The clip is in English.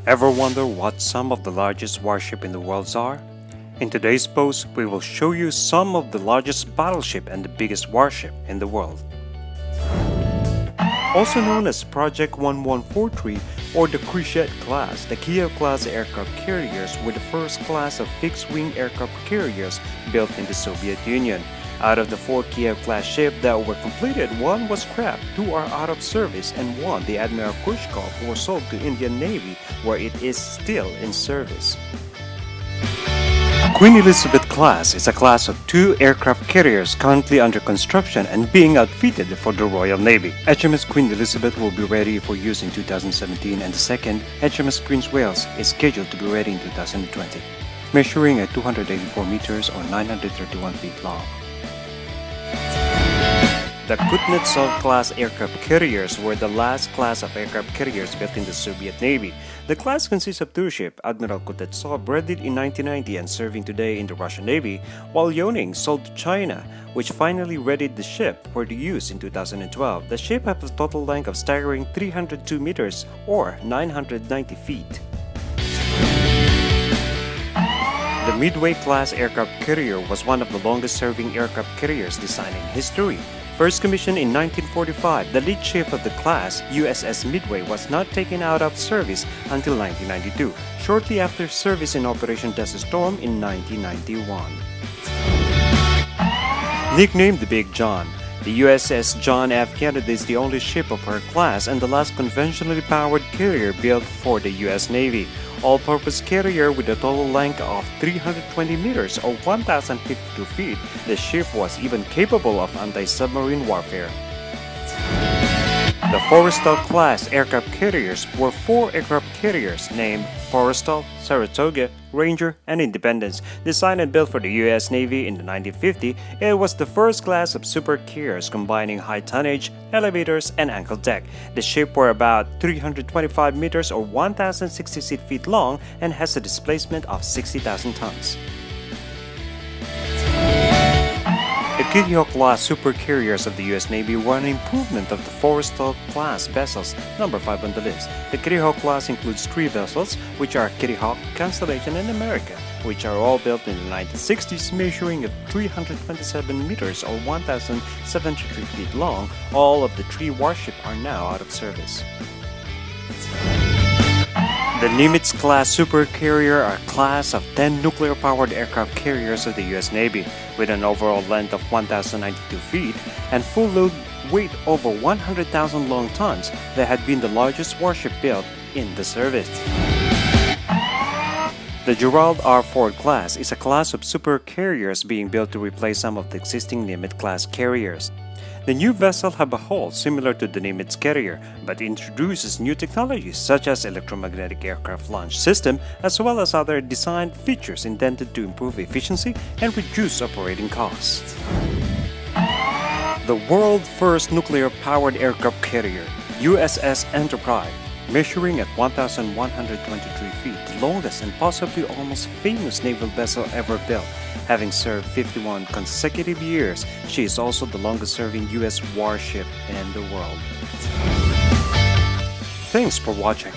Ever wonder what some of the largest warships in the world are? In today's post, we will show you some of the largest battleship and the biggest warship in the world. Also known as Project 1143 or the Warship class, the Kiev class aircraft carriers were the first class of fixed-wing aircraft carriers built in the Soviet Union. Out of the 4 Kiev class ships that were completed, 1 was scrapped, 2 are out of service, and 1, the Admiral Kuznetsov, was sold to Indian Navy, where it is still in service. Queen Elizabeth Class is a class of 2 aircraft carriers currently under construction and being outfitted for the Royal Navy. HMS Queen Elizabeth will be ready for use in 2017, and the second, HMS Prince Wales, is scheduled to be ready in 2020, measuring at 284 meters or 931 feet long. The Kuznetsov class aircraft carriers were the last class of aircraft carriers built in the Soviet Navy. The class consists of 2 ships, Admiral Kuznetsov, readied in 1990 and serving today in the Russian Navy, while Yoning, sold to China, which finally readied the ship for the use in 2012. The ship has a total length of staggering 302 meters or 990 feet. The Midway Class aircraft carrier was one of the longest-serving aircraft carriers designed in history. First commissioned in 1945, the lead ship of the class, USS Midway, was not taken out of service until 1992, shortly after service in Operation Desert Storm in 1991. Nicknamed the Big John, the USS John F is the only ship of her class and the last conventionally powered carrier built for the U.S. Navy. All-purpose carrier with a total length of 320 meters or 1,052 feet, the ship was even capable of anti-submarine warfare. The Forestal Class aircraft carriers were 4 aircraft carriers named Forestal, Saratoga, Ranger, and Independence. Designed and built for the U.S. Navy in the 1950s, it was the first class of super carriers combining high tonnage, elevators, and anchor deck. The ship were about 325 meters or 1,066 feet long and has a displacement of 60,000 tons. The Kiev class supercarriers of the U.S. Navy were an improvement of the Forestal class vessels, number 5 on the list. The Kiev class includes 3 vessels, which are Kiev, Constellation, and America, which are all built in the 1960s, measuring at 327 meters or 1,073 feet long. All of the 3 warships are now out of service. The Nimitz Class supercarrier are a class of 10 nuclear-powered aircraft carriers of the U.S. Navy, with an overall length of 1,092 feet and full load weight over 100,000 long tons. They had been the largest warship built in the service. The Gerald R. Ford class is a class of supercarriers being built to replace some of the existing Nimitz Class carriers. The new vessel has a hull similar to the Nimitz carrier, but introduces new technologies such as electromagnetic aircraft launch system, as well as other design features intended to improve efficiency and reduce operating costs. The world's first nuclear-powered aircraft carrier, USS Enterprise, measuring at 1,123 feet, the longest and possibly almost famous naval vessel ever built. Having served 51 consecutive years, she is also the longest-serving U.S. warship in the world. Thanks for watching.